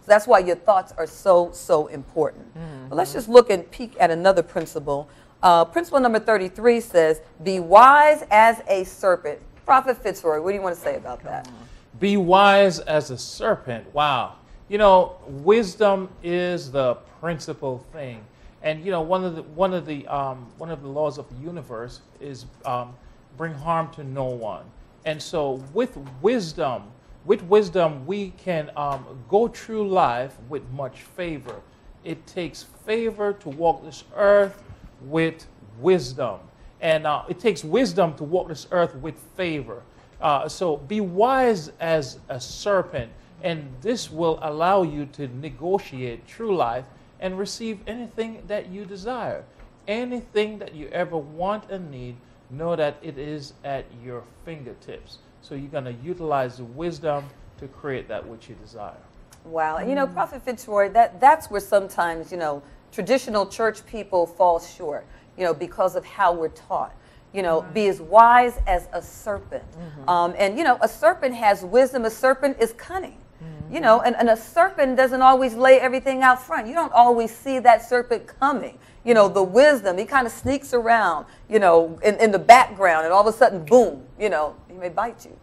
That's why your thoughts are so important. But let's just look and peek at another principle. Principle number 33 says, be wise as a serpent. Prophet Fitzroy, what do you want to say about that? Be wise as a serpent. Wow. You know, wisdom is the principal thing. And you know, one of the laws of the universe is bring harm to no one. And so with wisdom we can go through life with much favor. It takes favor to walk this earth with wisdom. And it takes wisdom to walk this earth with favor. So be wise as a serpent, and this will allow you to negotiate through life and receive anything that you desire. Anything that you ever want and need, know that it is at your fingertips. So you're going to utilize the wisdom to create that which you desire. Wow. And you know, Prophet Fitzroy, that's where sometimes, you know, traditional church people fall short, you know, because of how we're taught. You know, be as wise as a serpent. And, you know, a serpent has wisdom. A serpent is cunning. You know, and a serpent doesn't always lay everything out front. You don't always see that serpent coming. You know, the wisdom, he kind of sneaks around, you know, in the background, and all of a sudden, boom, you know, he may bite you.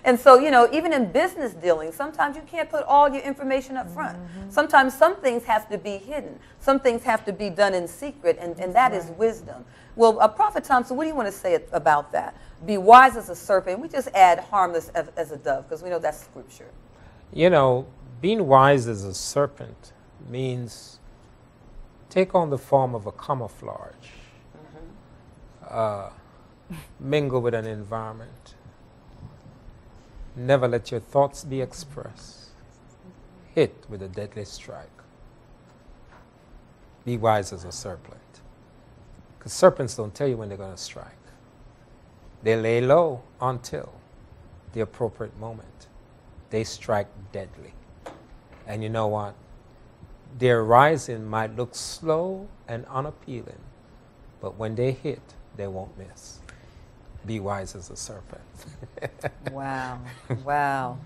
And so, you know, even in business dealing, sometimes you can't put all your information up front. Sometimes some things have to be hidden. Some things have to be done in secret, and that is wisdom. Well, Prophet Thompson, what do you want to say about that? Be wise as a serpent. We just add harmless as a dove, because we know that's scripture. You know, being wise as a serpent means take on the form of a camouflage, mingle with an environment, never let your thoughts be expressed, hit with a deadly strike. Be wise as a serpent, because serpents don't tell you when they're going to strike. They lay low until the appropriate moment. They strike deadly. And you know what? Their rising might look slow and unappealing, but when they hit, they won't miss. Be wise as a serpent. Wow. Wow.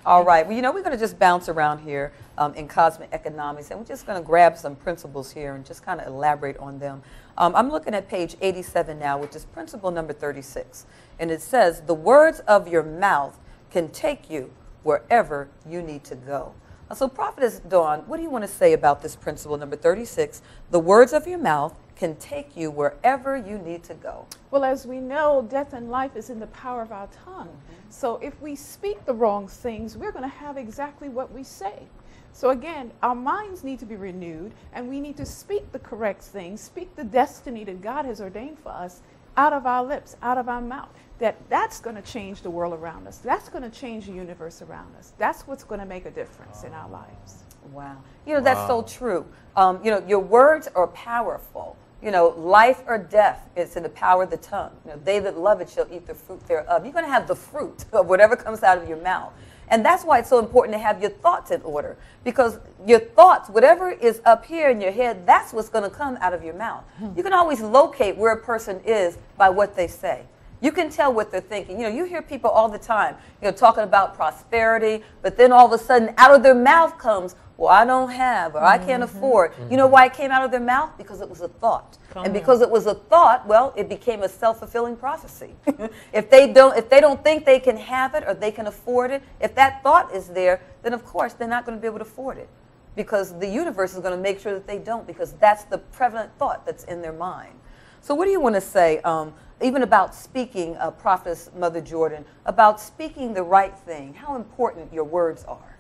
All right. Well, you know, we're going to just bounce around here in cosmic economics, and we're just going to grab some principles here and just kind of elaborate on them. I'm looking at page 87 now, which is principle number 36. And it says, the words of your mouth can take you wherever you need to go. So Prophetess Dawn, what do you want to say about this principle number 36? The words of your mouth can take you wherever you need to go. Well, as we know, death and life is in the power of our tongue. So if we speak the wrong things, we're going to have exactly what we say. So again, our minds need to be renewed, and we need to speak the correct things, speak the destiny that God has ordained for us out of our lips, out of our mouth. That's going to change the world around us. That's going to change the universe around us. That's what's going to make a difference in our lives. Wow. You know, that's so true. You know, your words are powerful. You know, life or death is in the power of the tongue. You know, they that love it shall eat the fruit thereof. You're going to have the fruit of whatever comes out of your mouth. And that's why it's so important to have your thoughts in order. Because your thoughts, whatever is up here in your head, that's what's going to come out of your mouth. You can always locate where a person is by what they say. You can tell what they're thinking. You know, you hear people all the time, you know, talking about prosperity, but then all of a sudden out of their mouth comes, well, I don't have, or I can't afford. You know why it came out of their mouth? Because it was a thought. And because it was a thought, well, it became a self-fulfilling prophecy. If they don't think they can have it or they can afford it, if that thought is there, then of course they're not going to be able to afford it. Because the universe is going to make sure that they don't, because that's the prevalent thought that's in their mind. So what do you want to say, even about speaking, Prophetess Mother Jordan, about speaking the right thing, how important your words are?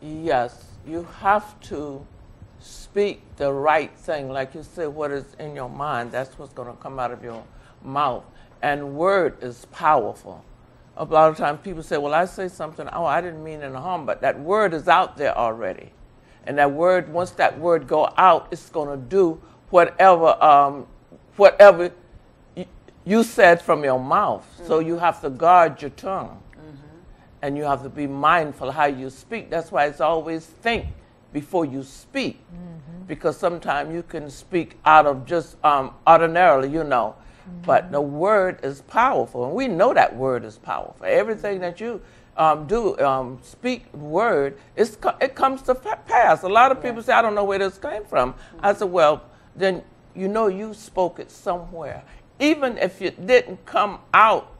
Yes, you have to speak the right thing. Like you said, what is in your mind, that's what's going to come out of your mouth. And word is powerful. A lot of times people say, well, I say something, oh, I didn't mean any harm, but that word is out there already. And that word, once that word go out, it's going to do whatever you said from your mouth. So you have to guard your tongue. And you have to be mindful how you speak. That's why it's always think before you speak. Because sometimes you can speak out of just ordinarily, you know. But the word is powerful. And we know that word is powerful. Everything that you speak word, it comes to pass. A lot of people say, I don't know where this came from. I said, well, then you know you spoke it somewhere. Even if it didn't come out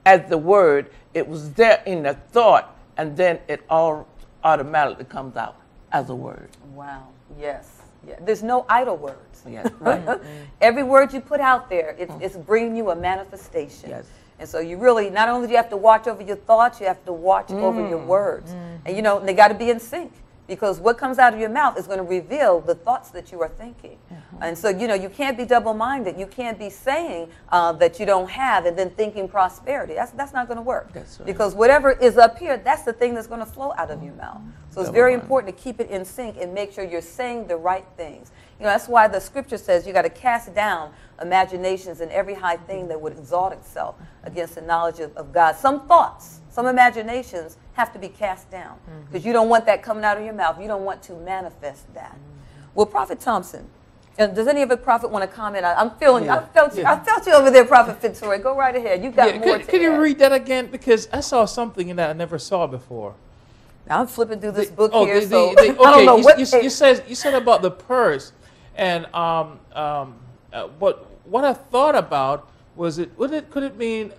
as the word, it was there in the thought, and then it all automatically comes out as a word. Wow. Yes. Yeah. There's no idle words. Yes. Right. Every word you put out there, it's bringing you a manifestation. Yes. And so you really, not only do you have to watch over your thoughts, you have to watch over your words. And you know, they got to be in sync, because what comes out of your mouth is going to reveal the thoughts that you are thinking. And so, you know, you can't be double-minded. You can't be saying that you don't have and then thinking prosperity. That's not going to work. That's right. Because whatever is up here, that's the thing that's going to flow out of your mouth. So it's very important to keep it in sync and make sure you're saying the right things. You know, that's why the scripture says you got to cast down imaginations and every high thing that would exalt itself against the knowledge of God. Some thoughts, some imaginations have to be cast down, because you don't want that coming out of your mouth. You don't want to manifest that. Well, Prophet Thompson, does any other prophet want to comment? I'm feeling you. I felt you over there, Prophet Fitzroy. Go right ahead. You got more to Could you add. read that again? Because I saw something in that I never saw before. Now I'm flipping through this book here, Okay, so I don't know what. you said about the purse, and what I thought about was could it mean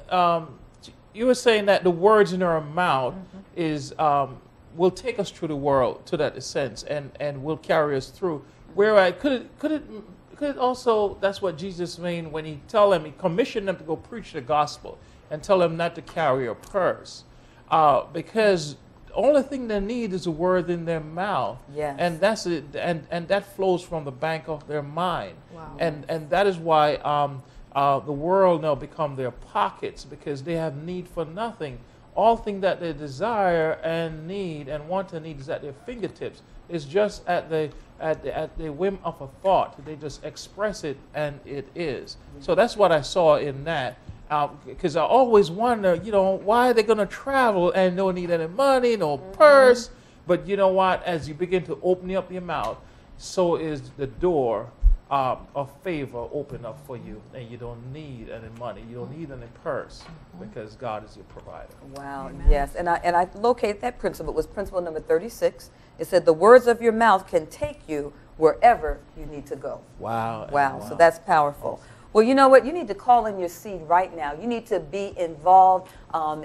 you were saying that the words in our mouth is will take us through the world to that sense, and will carry us through. Where could it also, that's what Jesus mean when he commissioned them to go preach the gospel and tell them not to carry a purse, because the only thing they need is a word in their mouth. Yes. And that's it, and that flows from the bank of their mind. Wow. And that is why the world now become their pockets, because they have need for nothing. All thing that they desire and need and want to need is at their fingertips. It's just at the whim of a thought. They just express it, and it is. So that's what I saw in that. Because I always wonder, you know, why are they going to travel and don't need any money, no purse? But you know what? As you begin to open up your mouth, so is the door of favor open up for you, and you don't need any money, you don't need any purse, because God is your provider. Wow. Amen. Yes, and I located that principle. It was principle number 36. It said the words of your mouth can take you wherever you need to go. Wow. Wow. So that's powerful. Well, you know what? You need to call in your seed right now. You need to be involved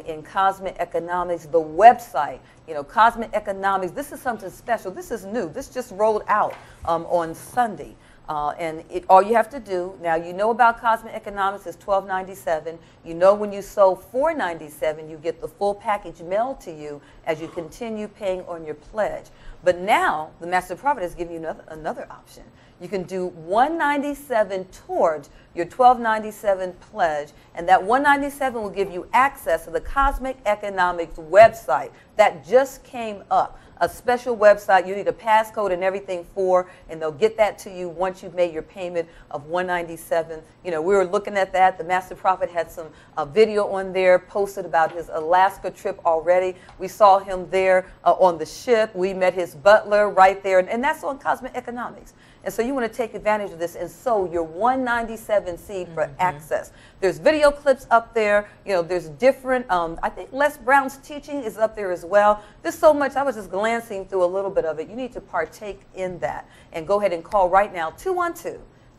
in Cosmic Economics, the website. You know, Cosmic Economics, this is something special. This is new. This just rolled out on Sunday. And all you have to do, now you know about Cosmic Economics is $12.97. You know when you sow $4.97, you get the full package mailed to you as you continue paying on your pledge. But now, the Master Prophet is giving you another option. You can do $197 towards your $12.97 pledge, and that $197 will give you access to the Cosmic Economics website that just came up. A special website you need a passcode and everything for, and they'll get that to you once you've made your payment of $197. You know, we were looking at that. The Master Prophet had some video on there posted about his Alaska trip already. We saw him there on the ship. We met his butler right there, and that's on Cosmic Economics. And so you want to take advantage of this and sow your $197 seed for access. There's video clips up there. You know, there's different, I think Les Brown's teaching is up there as well. There's so much. I was just glancing through a little bit of it. You need to partake in that. And go ahead and call right now,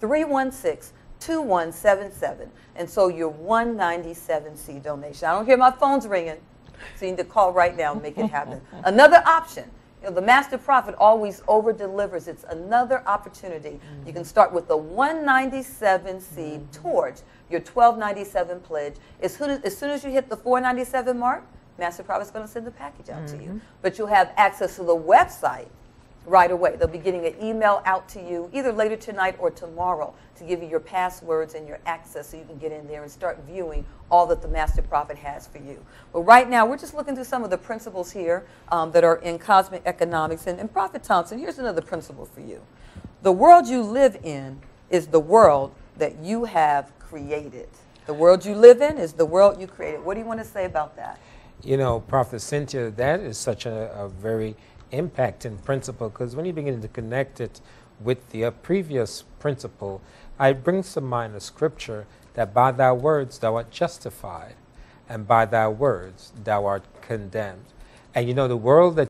212-316-2177. And so your $197 seed donation. I don't hear my phones ringing, so you need to call right now and make it happen. Another option. You know, the Master Prophet always over-delivers. It's another opportunity. You can start with the $197 seed towards your $12.97 pledge. As soon as you hit the $4.97 mark, Master Prophet's going to send the package out to you. But you'll have access to the website right away. They'll be getting an email out to you either later tonight or tomorrow to give you your passwords and your access so you can get in there and start viewing all that the Master Prophet has for you. But right now, we're just looking through some of the principles here that are in Cosmic Economics. And Prophet Thompson, here's another principle for you. The world you live in is the world that you have created. The world you live in is the world you created. What do you want to say about that? You know, Prophet Cynthia, that is such a very impacting principle, because when you begin to connect it with the previous principle, it brings to mind a scripture that by thy words thou art justified, and by thy words thou art condemned. And you know, the world that